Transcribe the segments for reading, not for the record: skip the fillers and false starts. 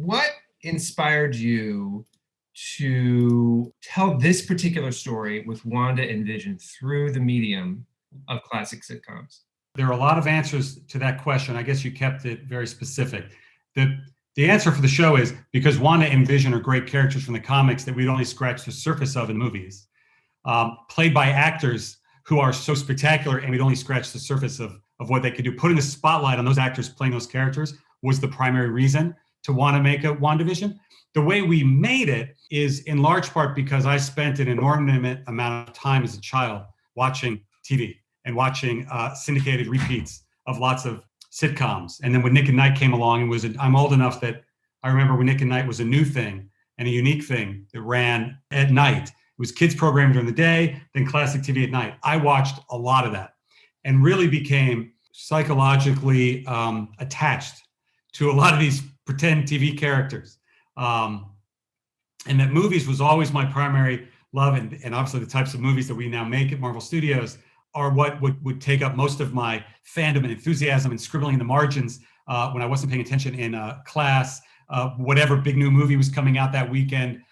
what inspired you to tell this particular story with Wanda and Vision through the medium of classic sitcoms? There are a lot of answers to that question. I guess you kept it very specific. The answer for the show is because Wanda and Vision are great characters from the comics that we'd only scratched the surface of in movies, played by actors who are so spectacular, and we'd only scratched the surface of what they could do. Putting the spotlight on those actors playing those characters was the primary reason to want to make a WandaVision. The way we made it is in large part because I spent an inordinate amount of time as a child watching TV and watching syndicated repeats of lots of sitcoms. And then when Nick and Night came along, I'm old enough that I remember when Nick and Night was a new thing and a unique thing that ran at night. It was kids programming during the day, then classic TV at night. I watched a lot of that and really became psychologically attached to a lot of these pretend TV characters. And that movies was always my primary love. And obviously the types of movies that we now make at Marvel Studios are what would take up most of my fandom and enthusiasm and scribbling in the margins when I wasn't paying attention in class, whatever big new movie was coming out that weekend,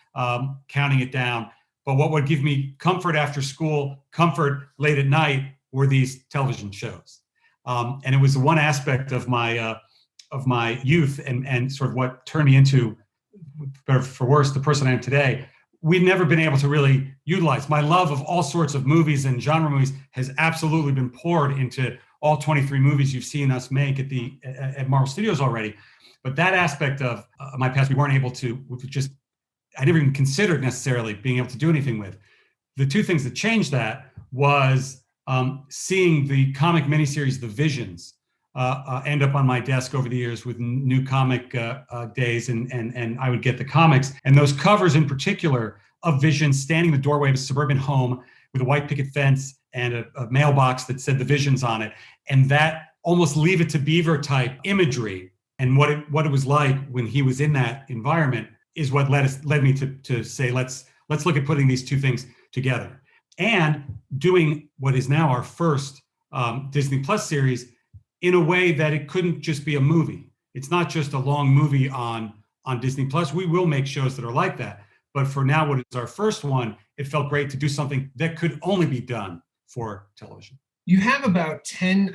counting it down. But what would give me comfort after school, comfort late at night, were these television shows. And it was the one aspect of my youth and sort of what turned me into, for worse, the person I am today. We've never been able to really utilize. My love of all sorts of movies and genre movies has absolutely been poured into all 23 movies you've seen us make at Marvel Studios already. But that aspect of my past, we weren't able to, I never even considered necessarily being able to do anything with. The two things that changed that was seeing the comic miniseries, The Visions, end up on my desk over the years with new comic days, and I would get the comics. And those covers in particular of Vision standing in the doorway of a suburban home with a white picket fence and a mailbox that said The Visions on it. And that almost Leave It to Beaver type imagery and what it was like when he was in that environment is what led me to say, let's look at putting these two things together. And doing what is now our first Disney Plus series in a way that it couldn't just be a movie. It's not just a long movie on Disney Plus. We will make shows that are like that. But for now, what is our first one, it felt great to do something that could only be done for television. You have about 10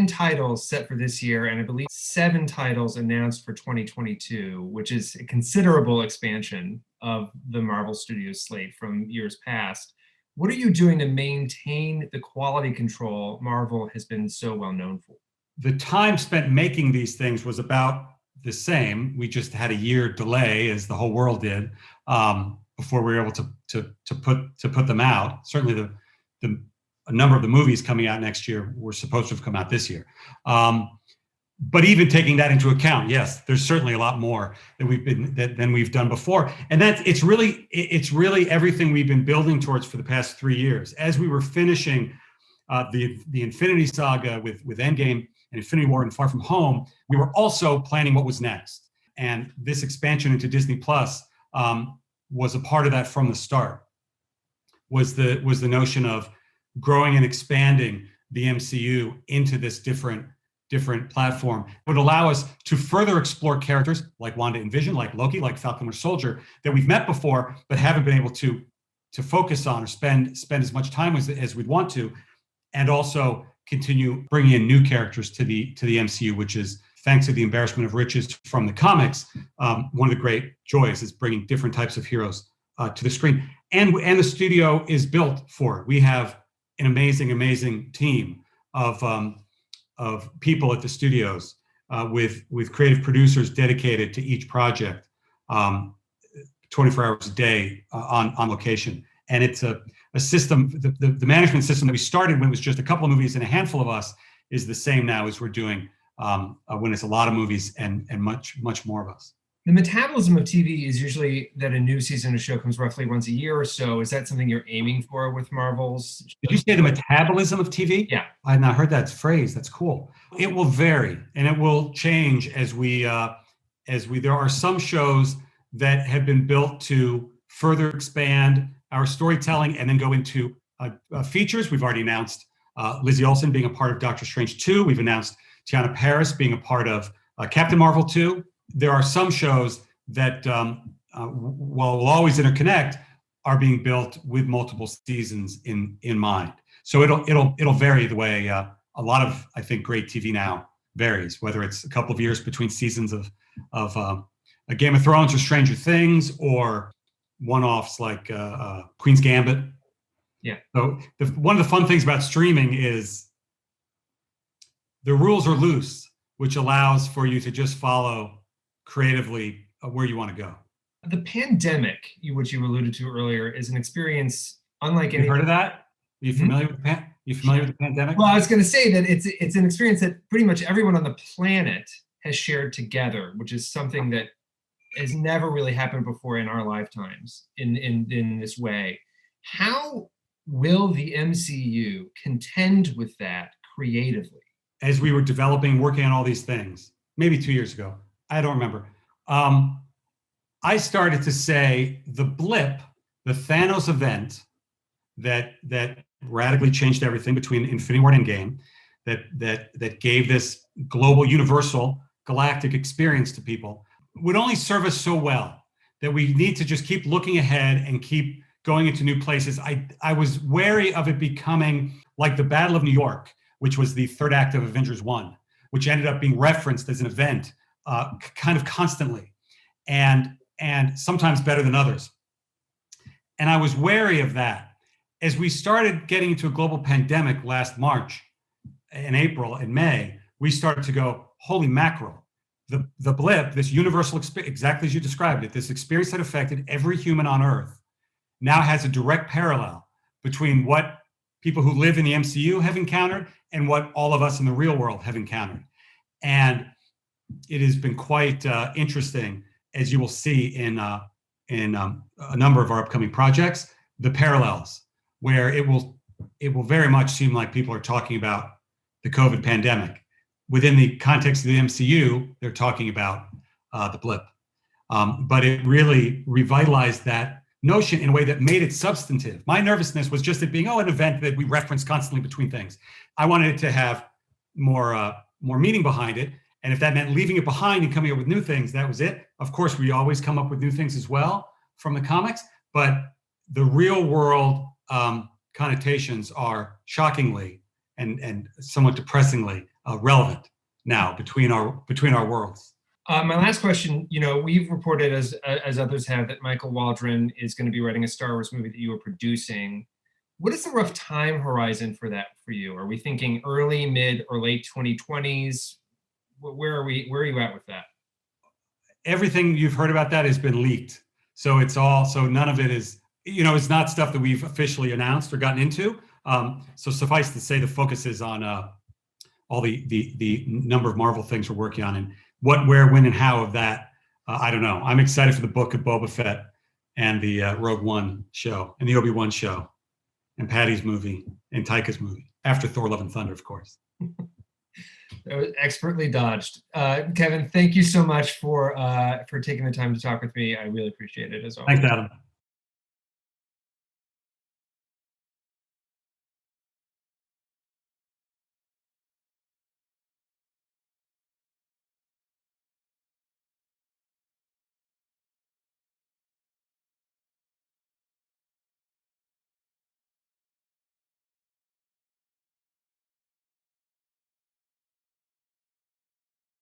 titles set for this year, and I believe 7 titles announced for 2022, which is a considerable expansion of the Marvel Studios slate from years past. What are you doing to maintain the quality control Marvel has been so well known for? The time spent making these things was about the same. We just had a year delay, as the whole world did, before we were able to put them out. Certainly, a number of the movies coming out next year were supposed to have come out this year. But even taking that into account, yes, there's certainly a lot more than we've done before, and it's really everything we've been building towards for the past 3 years. As we were finishing the Infinity Saga with Endgame and Infinity War and Far From Home, we were also planning what was next. And this expansion into Disney Plus was a part of that from the start. Was the notion of growing and expanding the MCU into this different platform would allow us to further explore characters like Wanda and Vision, like Loki, like Falcon or Soldier that we've met before but haven't been able to focus on or spend as much time as we'd want to, and also continue bringing in new characters to the MCU, which is, thanks to the embarrassment of riches from the comics, one of the great joys is bringing different types of heroes to the screen. And the studio is built for it. We have an amazing team of people at the studios with creative producers dedicated to each project 24 hours a day on location. And it's a system, the management system that we started when it was just a couple of movies and a handful of us is the same now as we're doing when it's a lot of movies and much more of us. The metabolism of TV is usually that a new season of a show comes roughly once a year or so. Is that something you're aiming for with Marvel's? Did you say the metabolism of TV? Yeah. I had not heard that phrase. That's cool. It will vary and it will change as we there are some shows that have been built to further expand our storytelling and then go into features. We've already announced Lizzie Olsen being a part of Doctor Strange 2. We've announced Tiana Paris being a part of Captain Marvel 2. There are some shows that while will always interconnect, are being built with multiple seasons in mind. So it'll vary the way a lot of, I think, great TV now varies, whether it's a couple of years between seasons of a Game of Thrones or Stranger Things, or one-offs like Queen's Gambit. Yeah. So one of the fun things about streaming is the rules are loose, which allows for you to just follow creatively where you want to go. The pandemic, which you alluded to earlier, is an experience unlike any. You heard of that? Are you familiar with the pandemic? Well, I was going to say that it's an experience that pretty much everyone on the planet has shared together, which is something that has never really happened before in our lifetimes in this way. How will the MCU contend with that creatively? As we were working on all these things, maybe 2 years ago, I don't remember. I started to say the blip, the Thanos event that radically changed everything between Infinity War and Endgame, that gave this global, universal, galactic experience to people, would only serve us so well that we need to just keep looking ahead and keep going into new places. I was wary of it becoming like the Battle of New York, which was the third act of Avengers 1, which ended up being referenced as an event kind of constantly, and sometimes better than others. And I was wary of that. As we started getting into a global pandemic last March, in April and May, we started to go, holy mackerel. The blip, this universal experience, exactly as you described it, this experience that affected every human on Earth, now has a direct parallel between what people who live in the MCU have encountered and what all of us in the real world have encountered. And it has been quite interesting, as you will see in a number of our upcoming projects, the parallels, where it will very much seem like people are talking about the COVID pandemic. Within the context of the MCU, they're talking about the blip. But it really revitalized that notion in a way that made it substantive. My nervousness was just it being, an event that we reference constantly between things. I wanted it to have more meaning behind it. And if that meant leaving it behind and coming up with new things, that was it. Of course, we always come up with new things as well from the comics, but the real world connotations are shockingly and somewhat depressingly relevant now between our worlds. My last question, we've reported as others have that Michael Waldron is going to be writing a Star Wars movie that you are producing. What is the rough time horizon for that for you? Are we thinking early, mid, or late 2020s? Where are you at with that? Everything you've heard about that has been leaked. So none of it is, it's not stuff that we've officially announced or gotten into. So suffice to say, the focus is on all the number of Marvel things we're working on, and what, where, when, and how of that. I don't know. I'm excited for the book of Boba Fett and the Rogue One show and the Obi-Wan show and Patty's movie and Taika's movie after Thor: Love and Thunder, of course. That was expertly dodged. Kevin, thank you so much for taking the time to talk with me. I really appreciate it as always. Thanks, Adam.